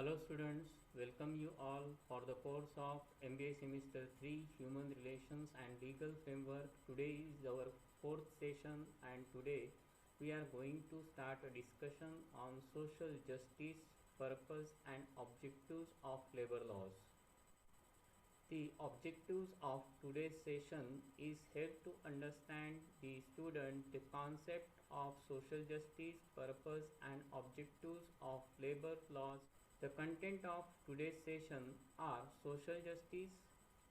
Hello students, welcome you all for the course of MBA Semester 3 Human Relations and Legal Framework. Today is our fourth session and today we are going to start a discussion on social justice, purpose and objectives of labor laws. The objectives of today's session is help to understand the student the concept of social justice, purpose and objectives of labor laws. The content of today's session are social justice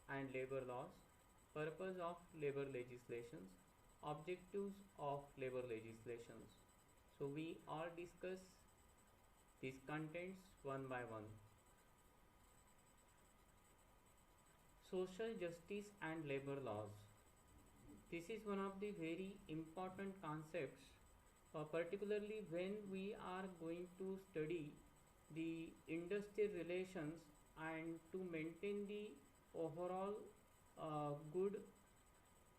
and labor laws, purpose of labor legislations, objectives of labor legislations. So we all discuss these contents one by one. Social justice and labor laws. This is one of the very important concepts, particularly when we are going to study the industrial relations and to maintain the overall good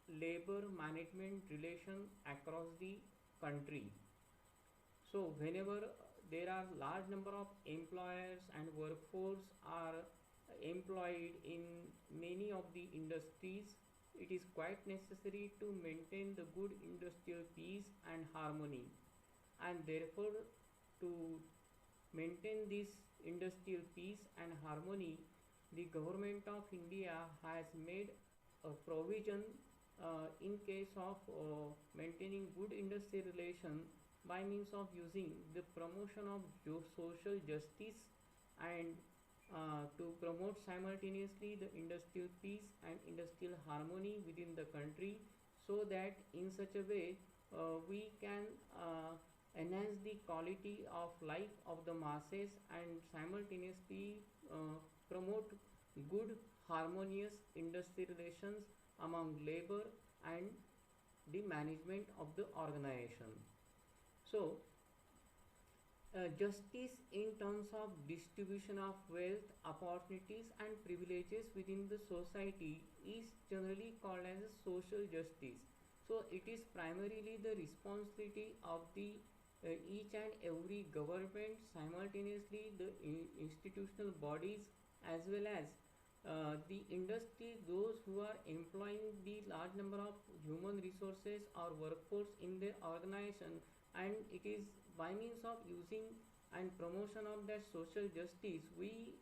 labor management relation across the country. So whenever there are large number of employers and workforce are employed in many of the industries, it is quite necessary to maintain the good industrial peace and harmony, and therefore to maintain this industrial peace and harmony, the government of India has made a provision in case of maintaining good industrial relation by means of using the promotion of social justice and to promote simultaneously the industrial peace and industrial harmony within the country, so that in such a way we can enhance the quality of life of the masses and simultaneously promote good harmonious industrial relations among labor and the management of the organization. So justice in terms of distribution of wealth, opportunities and privileges within the society is generally called as social justice. So it is primarily the responsibility of the each and every government, simultaneously the institutional bodies as well as the industry, those who are employing the large number of human resources or workforce in their organization, and it is by means of using and promotion of that social justice we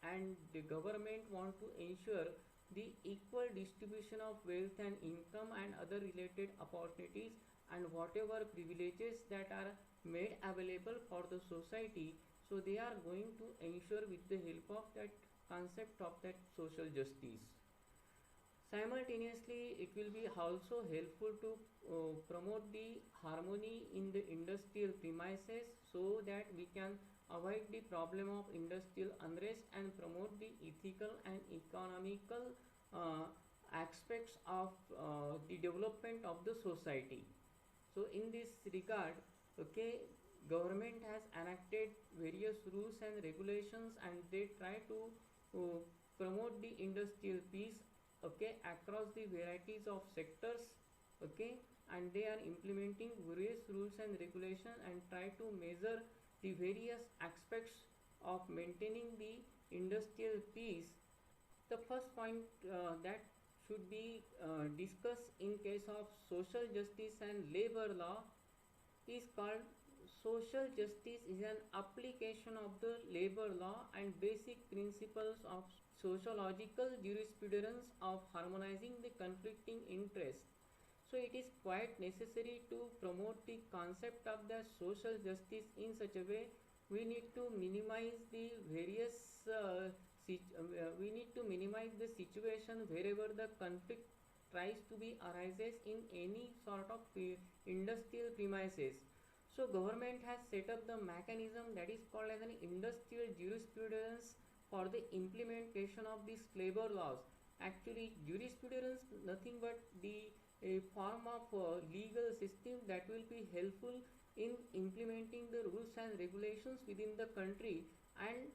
and the government want to ensure the equal distribution of wealth and income and other related opportunities and whatever privileges that are made available for the society. So they are going to ensure with the help of that concept of that social justice. Simultaneously, it will be also helpful to promote the harmony in the industrial premises, so that we can avoid the problem of industrial unrest and promote the ethical and economical aspects of the development of the society. So in this regard, okay, government has enacted various rules and regulations and they try to promote the industrial peace, okay, across the varieties of sectors, okay, and they are implementing various rules and regulations and try to measure the various aspects of maintaining the industrial peace. The first point that should be discussed in case of social justice and labor law is called social justice is an application of the labor law and basic principles of sociological jurisprudence of harmonizing the conflicting interests. So it is quite necessary to promote the concept of the social justice in such a way we need to minimize the various we need to minimize the situation wherever the conflict tries to be arises in any sort of industrial premises. So government has set up the mechanism that is called as an industrial jurisprudence for the implementation of these labor laws. Actually jurisprudence nothing but the a form of legal system that will be helpful in implementing the rules and regulations within the country, and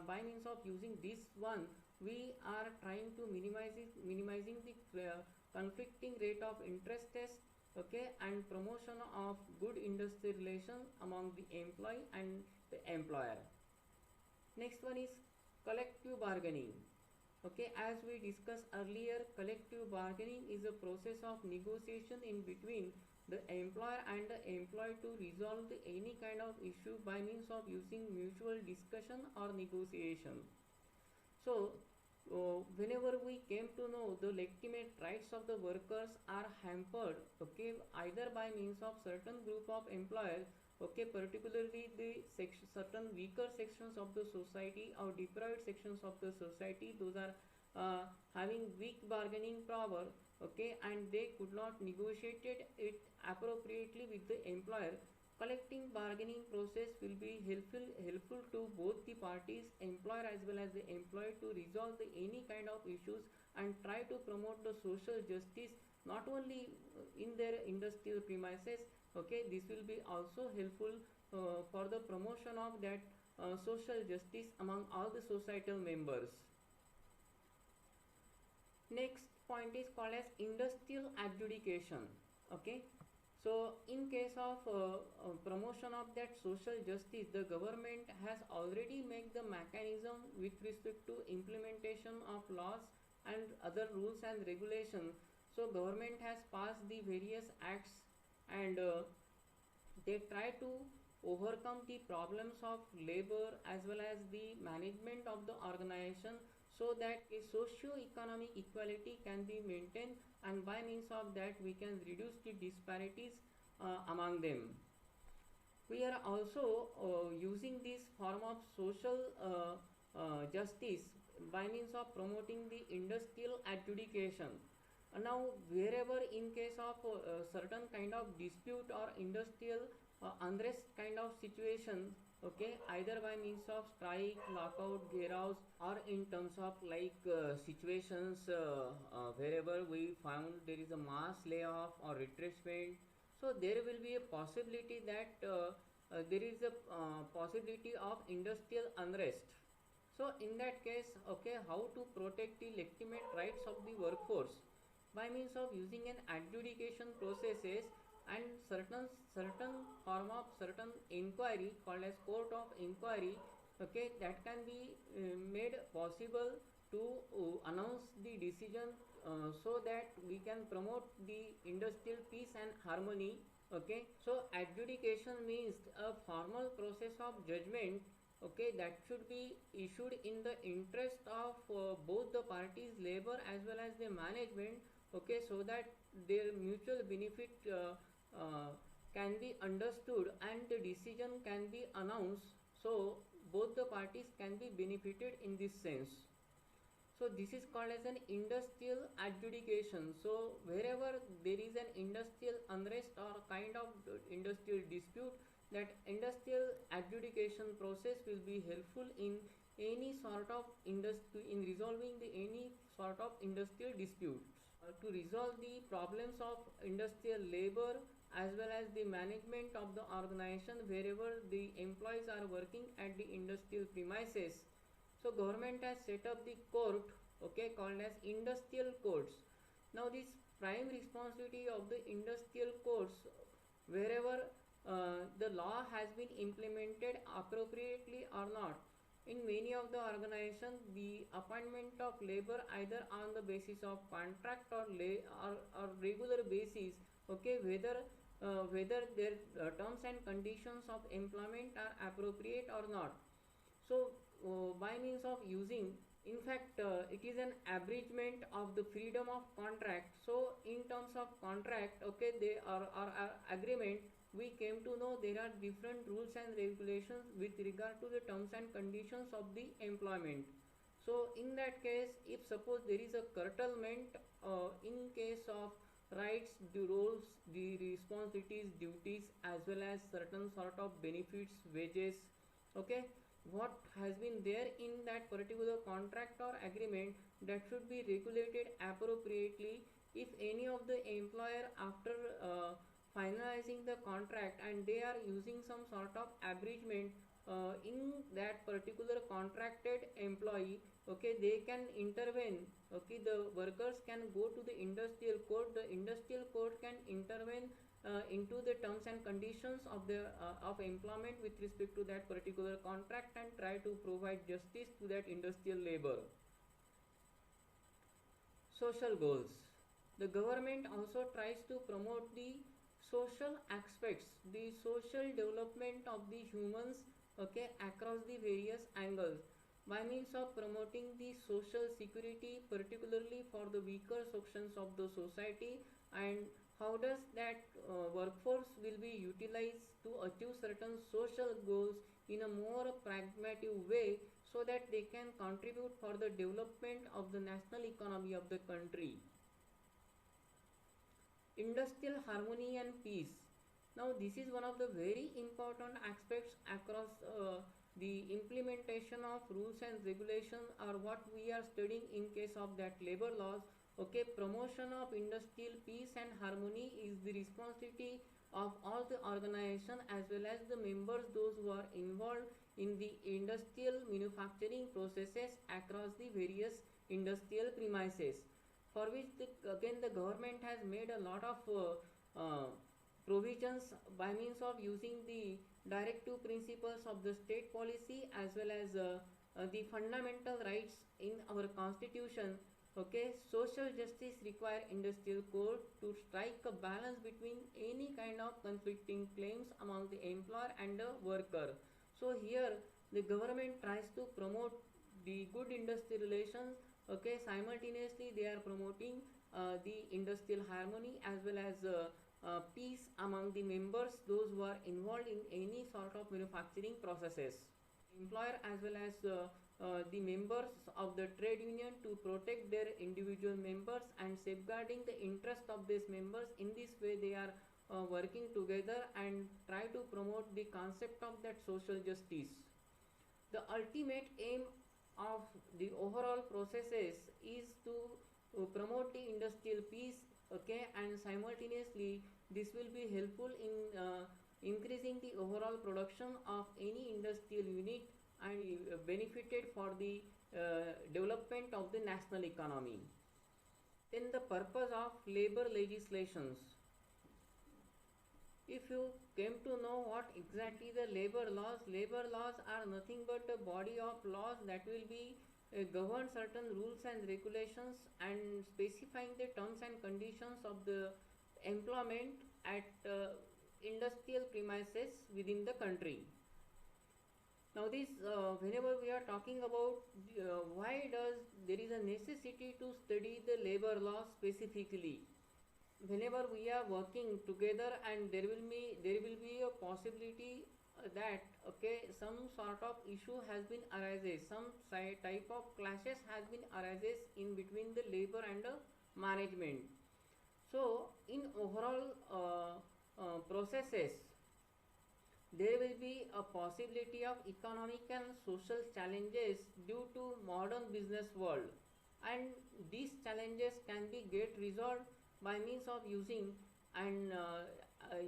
by means of using this one we are trying to minimizing the conflicting rate of interest test, okay, and promotion of good industrial relations among the employee and the employer. Next one is collective bargaining. Okay, as we discussed earlier, collective bargaining is a process of negotiation in between the employer and the employee to resolve any kind of issue by means of using mutual discussion or negotiation. So, whenever we came to know the legitimate rights of the workers are hampered, okay, either by means of certain group of employers, okay, particularly the certain weaker sections of the society or deprived sections of the society, those are having weak bargaining power, okay, and they could not negotiate it appropriately with the employer. Collecting bargaining process will be helpful to both the parties, employer as well as the employee, to resolve any kind of issues and try to promote the social justice not only in their industrial premises. Okay, this will be also helpful for the promotion of that social justice among all the societal members. Next point is called as industrial adjudication. Okay, so in case of promotion of that social justice, the government has already made the mechanism with respect to implementation of laws and other rules and regulations. So government has passed the various acts, and they try to overcome the problems of labor as well as the management of the organization, so that a socio-economic equality can be maintained, and by means of that we can reduce the disparities among them. We are also using this form of social justice by means of promoting the industrial adjudication. Now, wherever in case of certain kind of dispute or industrial unrest kind of situation, okay, either by means of strike, lockout, gheravs, or in terms of like situations wherever we found there is a mass layoff or retrenchment, so there will be a possibility that there is a possibility of industrial unrest. So in that case, okay, how to protect the legitimate rights of the workforce? By means of using an adjudication processes and certain form of certain inquiry called as court of inquiry, okay, that can be made possible to announce the decision, so that we can promote the industrial peace and harmony. Okay, so adjudication means a formal process of judgment, okay, that should be issued in the interest of both the parties, labor as well as the management, okay, so that their mutual benefit can be understood and the decision can be announced, so both the parties can be benefited in this sense. So this is called as an industrial adjudication. So wherever there is an industrial unrest or kind of industrial dispute, that industrial adjudication process will be helpful in any sort of industry, in resolving any sort of industrial dispute. To resolve the problems of industrial labor as well as the management of the organization wherever the employees are working at the industrial premises. So government has set up the court, okay, called as industrial courts. Now this prime responsibility of the industrial courts, wherever the law has been implemented appropriately or not. In many of the organizations, the appointment of labor either on the basis of contract or regular basis, okay, whether their terms and conditions of employment are appropriate or not. So by means of using, in fact it is an abridgment of the freedom of contract. So in terms of contract, okay, they are agreement, we came to know there are different rules and regulations with regard to the terms and conditions of the employment. So in that case, if suppose there is a curtailment in case of rights, the roles, the responsibilities, duties, as well as certain sort of benefits, wages, okay, what has been there in that particular contract or agreement, that should be regulated appropriately. If any of the employer, after finalizing the contract and they are using some sort of abridgment in that particular contracted employee, okay, they can intervene, okay, the workers can go to the industrial court, the industrial court can intervene into the terms and conditions of the of employment with respect to that particular contract and try to provide justice to that industrial labor. Social goals. The government also tries to promote the social aspects, the social development of the humans, okay, across the various angles by means of promoting the social security, particularly for the weaker sections of the society, and how does that workforce will be utilized to achieve certain social goals in a more pragmatic way, so that they can contribute for the development of the national economy of the country. Industrial harmony and peace. Now this is one of the very important aspects across the implementation of rules and regulations, or what we are studying in case of that labor laws. Okay, promotion of industrial peace and harmony is the responsibility of all the organization as well as the members, those who are involved in the industrial manufacturing processes across the various industrial premises, for which again the government has made a lot of provisions by means of using the directive principles of the state policy as well as the fundamental rights in our constitution. Okay, social justice require industrial code to strike a balance between any kind of conflicting claims among the employer and the worker. So here the government tries to promote the good industrial relations. Okay, simultaneously they are promoting the industrial harmony as well as peace among the members, those who are involved in any sort of manufacturing processes. Employer as well as the members of the trade union to protect their individual members and safeguarding the interest of these members. In this way they are working together and try to promote the concept of that social justice. The ultimate aim of the overall processes is to promote the industrial peace, okay, and simultaneously this will be helpful in increasing the overall production of any industrial unit and benefited for the development of the national economy. Then the purpose of labor legislations. If you came to know what exactly the labor laws are nothing but a body of laws that will be govern certain rules and regulations and specifying the terms and conditions of the employment at industrial premises within the country. Now this whenever we are talking about why does there is a necessity to study the labor law specifically, whenever we are working together and there will be a possibility that okay, some sort of issue has been arises, some type of clashes has been arises in between the labor and the management. So in overall processes there will be a possibility of economic and social challenges due to modern business world, and these challenges can be get resolved by means of using and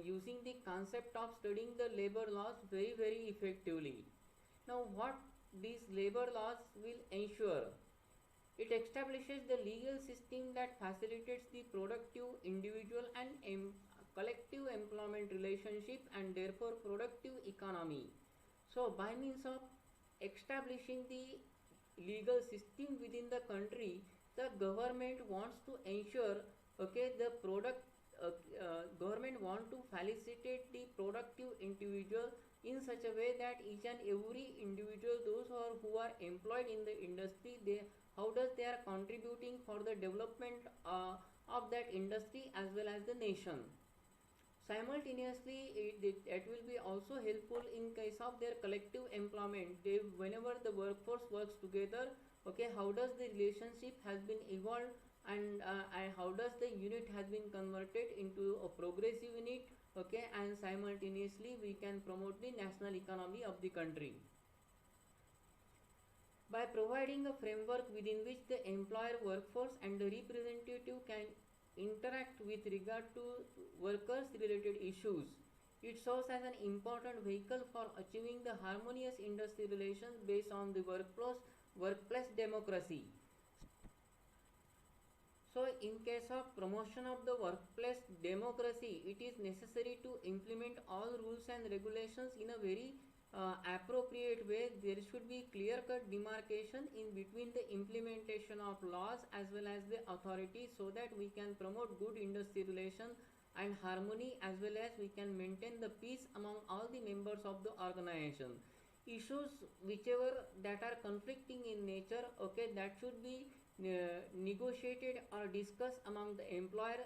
using the concept of studying the labor laws very effectively. Now what these labor laws will ensure? It establishes the legal system that facilitates the productive individual and collective employment relationship and therefore productive economy. So by means of establishing the legal system within the country, the government wants to ensure okay, the government want to facilitate the productive individual in such a way that each and every individual, those who are employed in the industry, they how does they are contributing for the development of that industry as well as the nation. Simultaneously it will be also helpful in case of their collective employment. They whenever the workforce works together, okay, how does the relationship has been evolved and how does the unit has been converted into a progressive unit, okay, and simultaneously we can promote the national economy of the country by providing a framework within which the employer, workforce and the representative can interact with regard to workers related issues. It serves as an important vehicle for achieving the harmonious industry relations based on the workplace democracy. So, in case of promotion of the workplace democracy, it is necessary to implement all rules and regulations in a very appropriate way. There should be clear cut demarcation in between the implementation of laws as well as the authority, so that we can promote good industry relation and harmony, as well as we can maintain the peace among all the members of the organization. Issues whichever that are conflicting in nature, okay, that should be negotiated or discussed among the employer,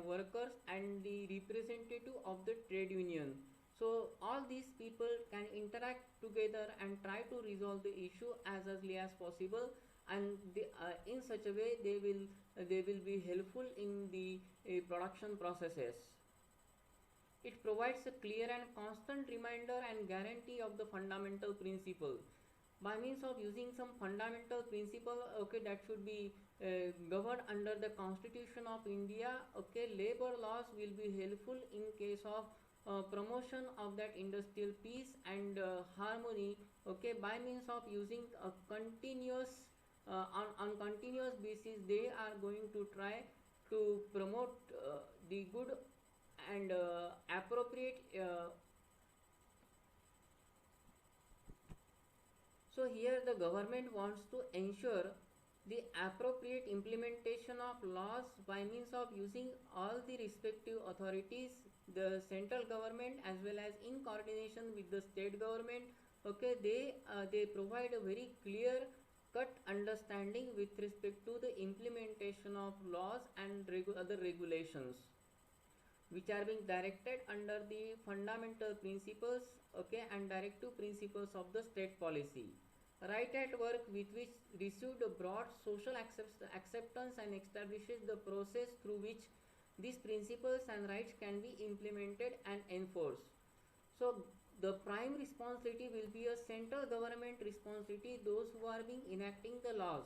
workers and the representative of the trade union. So all these people can interact together and try to resolve the issue as early as possible, and in such a way they will be helpful in the production processes. It provides a clear and constant reminder and guarantee of the fundamental principle. By means of using some fundamental principle, okay, that should be governed under the Constitution of India, okay, labor laws will be helpful in case of promotion of that industrial peace and harmony, okay, by means of using a continuous on continuous basis they are going to try to promote the good and appropriate. So here the government wants to ensure the appropriate implementation of laws by means of using all the respective authorities, the central government as well as in coordination with the state government, okay, they provide a very clear cut understanding with respect to the implementation of laws and other regulations which are being directed under the fundamental principles, okay, and directive principles of the state policy. Right at work, with which received a broad social acceptance and establishes the process through which these principles and rights can be implemented and enforced. So the prime responsibility will be a central government responsibility, those who are being enacting the laws.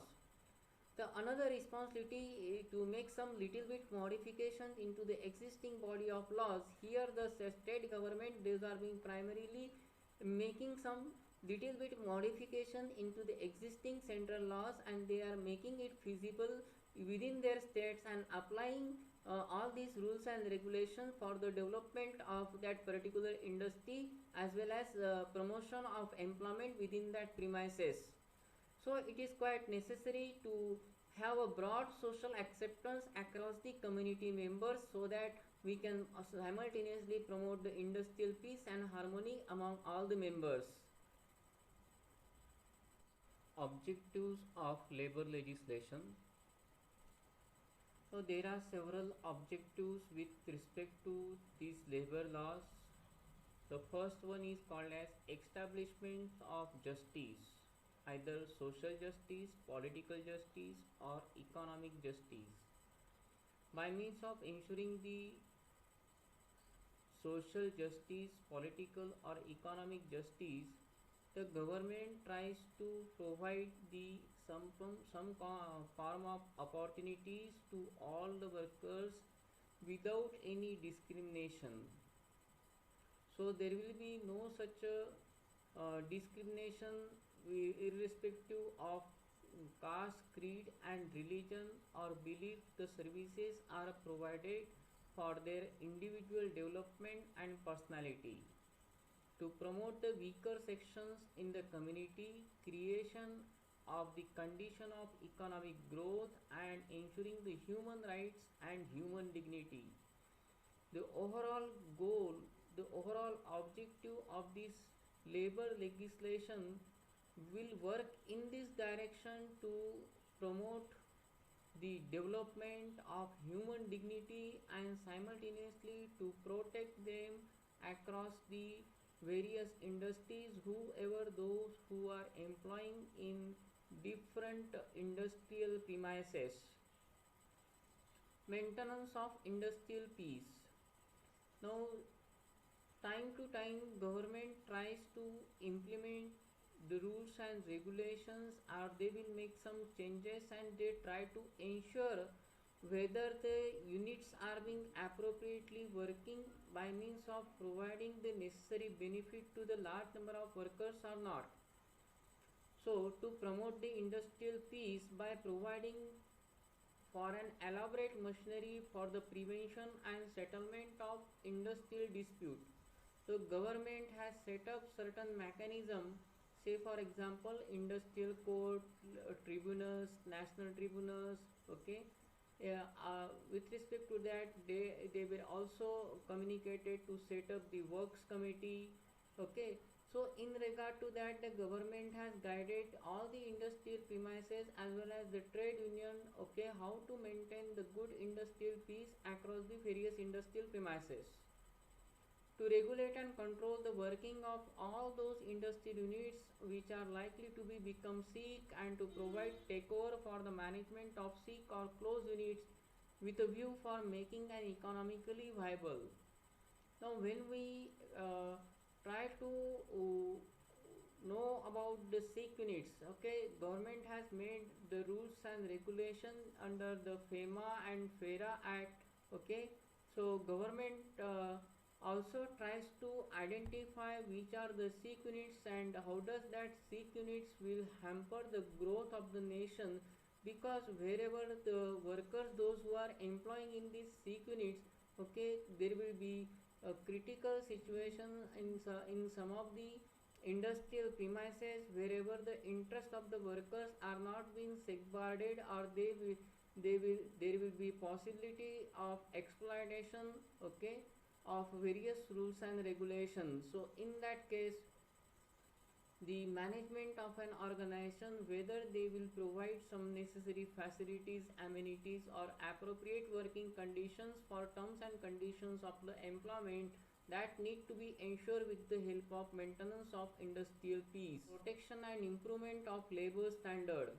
The another responsibility to make some little bit modifications into the existing body of laws. Here the state government, these are being primarily making some little bit modification into the existing central laws, and they are making it feasible within their states and applying all these rules and regulations for the development of that particular industry as well as promotion of employment within that premises. So it is quite necessary to have a broad social acceptance across the community members, so that we can simultaneously promote the industrial peace and harmony among all the members. Objectives of labor legislation. So there are several objectives with respect to these labor laws. The first one is called as establishment of justice, either social justice, political justice or economic justice. By means of ensuring the social justice, political or economic justice, the government tries to provide the some form of opportunities to all the workers without any discrimination. So there will be no such discrimination irrespective of caste, creed and religion or belief. The services are provided for their individual development and personality. To promote the weaker sections in the community, creation of the condition of economic growth and ensuring the human rights and human dignity. The overall goal, the overall objective of this labor legislation will work in this direction to promote the development of human dignity and simultaneously to protect them across the various industries, whoever those who are employing in different industrial premises. Maintenance of industrial peace. Now time to time government tries to implement the rules and regulations, or they will make some changes and they try to ensure whether the units are being appropriately working by means of providing the necessary benefit to the large number of workers or not. So to promote the industrial peace by providing for an elaborate machinery for the prevention and settlement of industrial dispute. So government has set up certain mechanism, say for example industrial court, tribunals, national tribunals, okay. Yeah, with respect to that, they were also communicated to set up the works committee, okay. So in regard to that, the government has guided all the industrial premises as well as the trade union, okay, how to maintain the good industrial peace across the various industrial premises, to regulate and control the working of all those industrial units which are likely to be become sick, and to provide takeover for the management of sick or closed units with a view for making an economically viable. Now when we try to know about the sick units, okay, government has made the rules and regulation under the FEMA and FERA Act, okay. So government also tries to identify which are the sick units and how does that sick units will hamper the growth of the nation, because wherever the workers, those who are employing in these sick units, okay, there will be a critical situation in some of the industrial premises wherever the interest of the workers are not being safeguarded, or there will be possibility of exploitation, okay, of various rules and regulations. So in that case, the management of an organization, whether they will provide some necessary facilities, amenities, or appropriate working conditions for terms and conditions of the employment, that need to be ensured with the help of maintenance of industrial peace, protection and improvement of labor standard.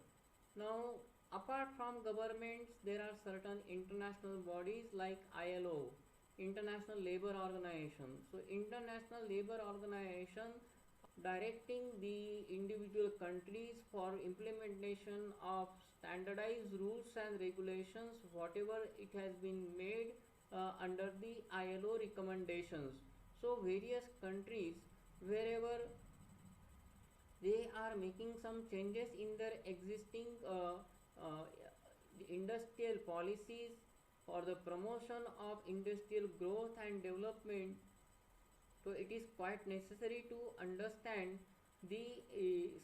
Now apart from governments, there are certain international bodies like ILO, International Labour Organization. So International Labour Organization directing the individual countries for implementation of standardized rules and regulations whatever it has been made under the ILO recommendations. So various countries, wherever they are making some changes in their existing uh, industrial policies for the promotion of industrial growth and development, so it is quite necessary to understand the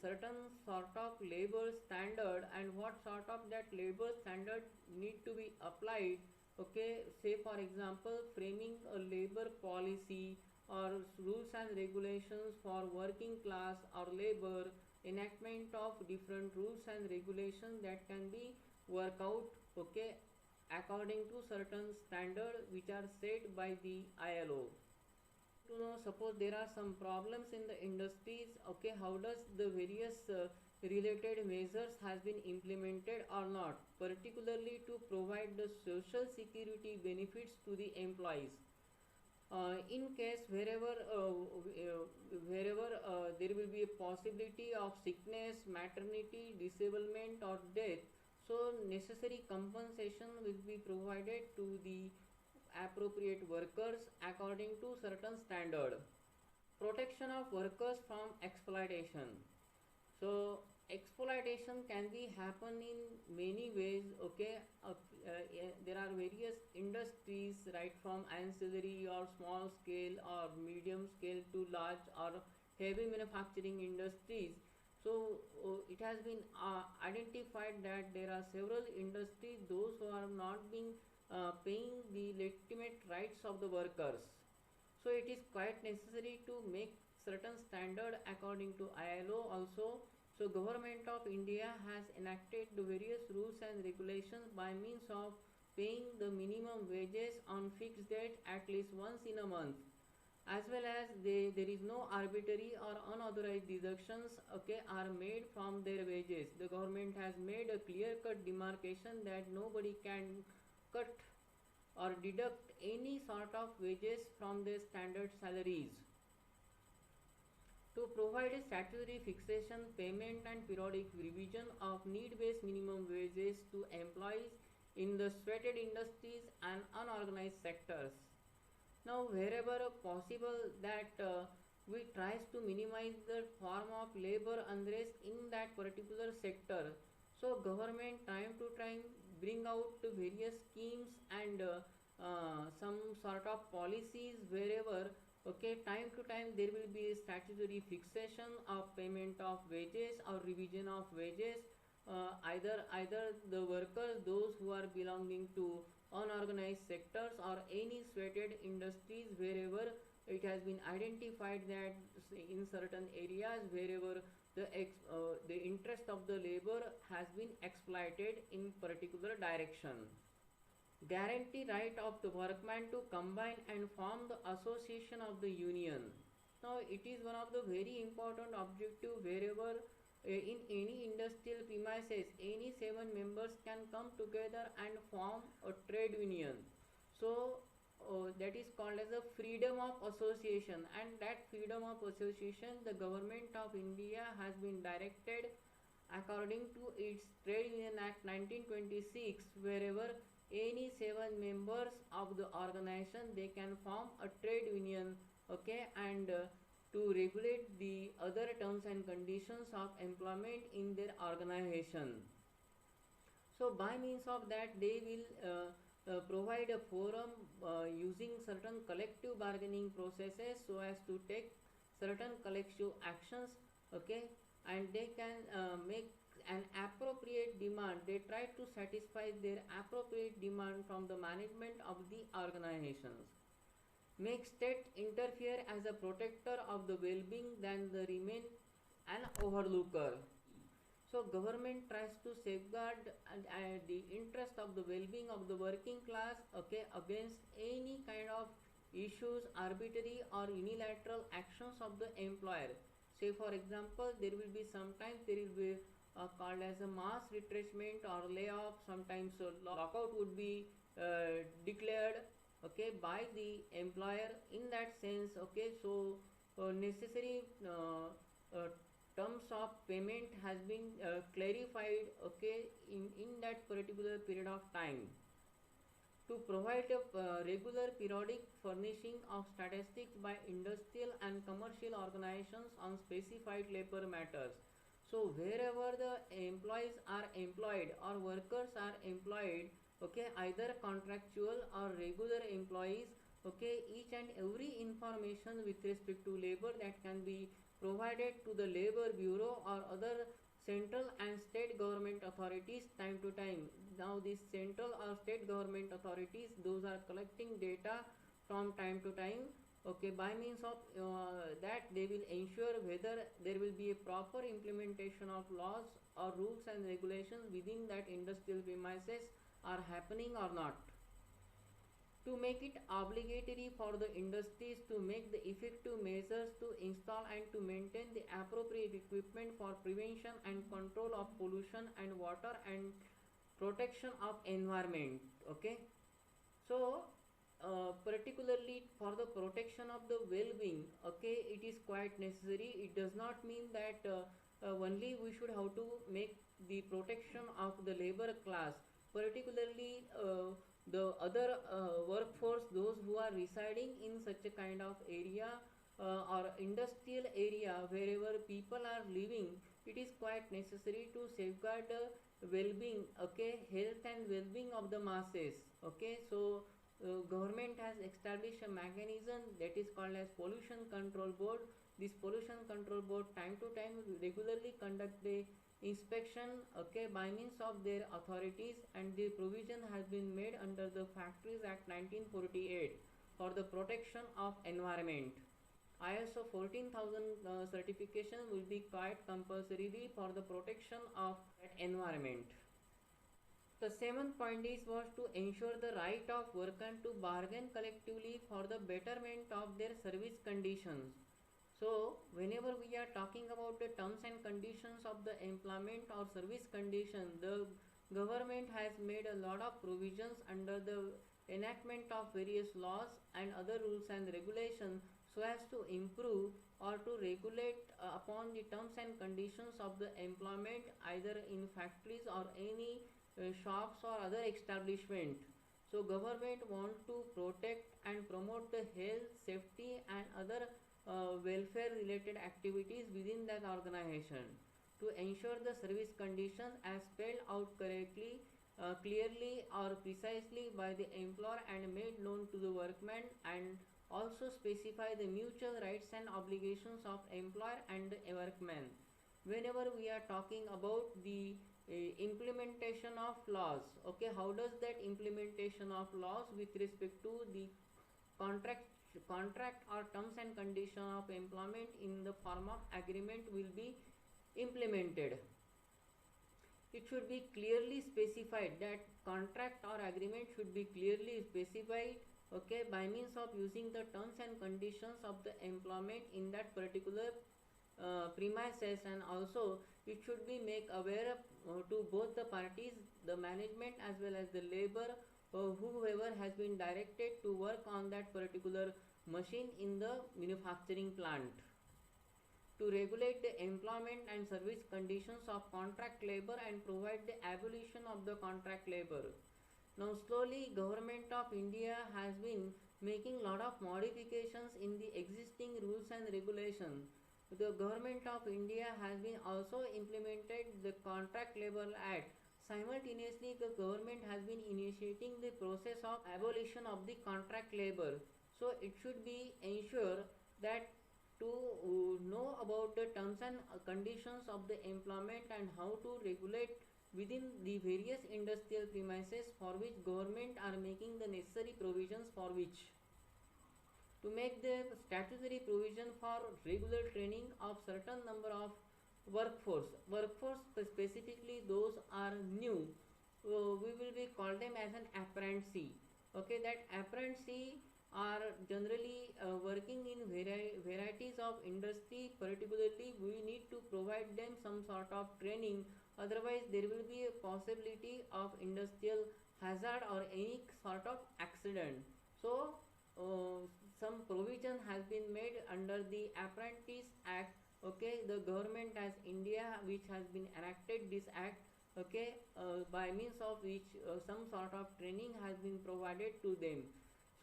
certain sort of labor standard and what sort of that labor standard need to be applied, okay. Say for example framing a labor policy or rules and regulations for working class or labor, enactment of different rules and regulations that can be worked out, okay, according to certain standard which are set by the ILO. To know, suppose there are some problems in the industries, okay, how does the various related measures has been implemented or not, particularly to provide the social security benefits to the employees. In case wherever there will be a possibility of sickness, maternity, disablement or death, so necessary compensation will be provided to the appropriate workers according to certain standard. Protection of workers from exploitation. So exploitation can be happen in many ways, okay. There are various industries, right from ancillary or small scale or medium scale to large or heavy manufacturing industries. So it has been identified that there are several industries those who are not being paying the legitimate rights of the workers. So it is quite necessary to make certain standard according to ILO also. So government of India has enacted the various rules and regulations by means of paying the minimum wages on fixed date at least once in a month, as well as there is no arbitrary or unauthorized deductions, okay, are made from their wages. The government has made a clear cut demarcation that nobody can cut or deduct any sort of wages from their standard salaries. To provide a statutory fixation, payment and periodic revision of need-based minimum wages to employees in the sweated industries and unorganized sectors. Now wherever possible that we tries to minimize the form of labor unrest in that particular sector. So government time to time bring out various schemes and some sort of policies wherever, okay, time to time there will be a statutory fixation of payment of wages or revision of wages, either the workers, those who are belonging to unorganized sectors or any sweated industries, wherever it has been identified that in certain areas wherever the interest of the labor has been exploited in particular direction. Guarantee right of the workman to combine and form the association of the union. Now it is one of the very important objective wherever in any industrial premises any seven members can come together and form a trade union. So that is called as a freedom of association, and that freedom of association the government of India has been directed according to its Trade Union Act 1926, wherever any seven members of the organization they can form a trade union, okay, and to regulate the other terms and conditions of employment in their organization. So by means of that they will provide a forum using certain collective bargaining processes so as to take certain collective actions, okay, and they can make an appropriate demand, they try to satisfy their appropriate demand from the management of the organizations. Make state interfere as a protector of the well-being than the remain an overlooker. So government tries to safeguard the interest of the well-being of the working class, okay, against any kind of issues, arbitrary or unilateral actions of the employer. Say for example, there will be sometimes there will be called as a mass retrenchment or layoff. Sometimes lockout would be declared, okay, by the employer. In that sense, okay, so necessary terms of payment has been clarified, okay, in that particular period of time. To provide a regular periodic furnishing of statistics by industrial and commercial organizations on specified labor matters. So wherever the employees are employed or workers are employed, okay, either contractual or regular employees, okay, each and every information with respect to labor that can be provided to the labor bureau or other central and state government authorities time to time. Now these central or state government authorities those are collecting data from time to time, okay, by means of that they will ensure whether there will be a proper implementation of laws or rules and regulations within that industrial premises are happening or not. To make it obligatory for the industries to make the effective measures to install and to maintain the appropriate equipment for prevention and control of pollution and water and protection of environment, okay. So particularly for the protection of the well-being, okay, it is quite necessary. It does not mean that only we should have to make the protection of the labor class, particularly the other workforce, those who are residing in such a kind of area or industrial area wherever people are living. It is quite necessary to safeguard the well-being, okay, health and well-being of the masses, okay. So government has established a mechanism that is called as pollution control board. This pollution control board time to time regularly conduct the inspection, okay, by means of their authorities, and the provision has been made under the Factories Act 1948 for the protection of environment. ISO 14000 certification will be quite compulsorily for the protection of environment. The seventh point is was to ensure the right of worker to bargain collectively for the betterment of their service conditions. So whenever we are talking about the terms and conditions of the employment or service condition, the government has made a lot of provisions under the enactment of various laws and other rules and regulations so as to improve or to regulate upon the terms and conditions of the employment either in factories or any shops or other establishment. So government want to protect and promote the health, safety and other welfare related activities within that organization. To to ensure the service conditions as spelled out correctly, clearly or precisely by the employer and made known to the workman, and also specify the mutual rights and obligations of employer and workman. Whenever we are talking about the implementation of laws, okay, how does that implementation of laws with respect to the contract or terms and condition of employment in the form of agreement will be implemented? It should be clearly specified that contract or agreement should be clearly specified, okay, by means of using the terms and conditions of the employment in that particular premises, and also it should be make aware to both the parties, the management as well as the labor, whoever has been directed to work on that particular machine in the manufacturing plant, to regulate the employment and service conditions of contract labor and provide the abolition of the contract labor. Now slowly Government of India has been making lot of modifications in the existing rules and regulations. The Government of India has been also implemented the Contract Labor Act. Simultaneously, the government has been initiating the process of abolition of the contract labor. So it should be ensure that to know about the terms and conditions of the employment and how to regulate within the various industrial premises for which government are making the necessary provisions for which. To make the statutory provision for regular training of certain number of workforce specifically those are new, we will be call them as an apprentice. Okay, that apprentice are generally working in varieties of industry. Particularly we need to provide them some sort of training, otherwise there will be a possibility of industrial hazard or any sort of accident. So some provision has been made under the Apprentice Act. Okay, the government as India which has been enacted this act, okay, by means of which some sort of training has been provided to them.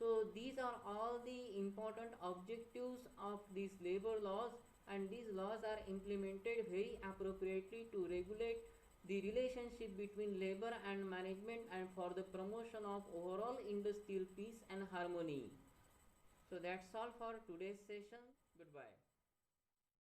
So these are all the important objectives of these labor laws, and these laws are implemented very appropriately to regulate the relationship between labor and management and for the promotion of overall industrial peace and harmony. So that's all for today's session. Goodbye.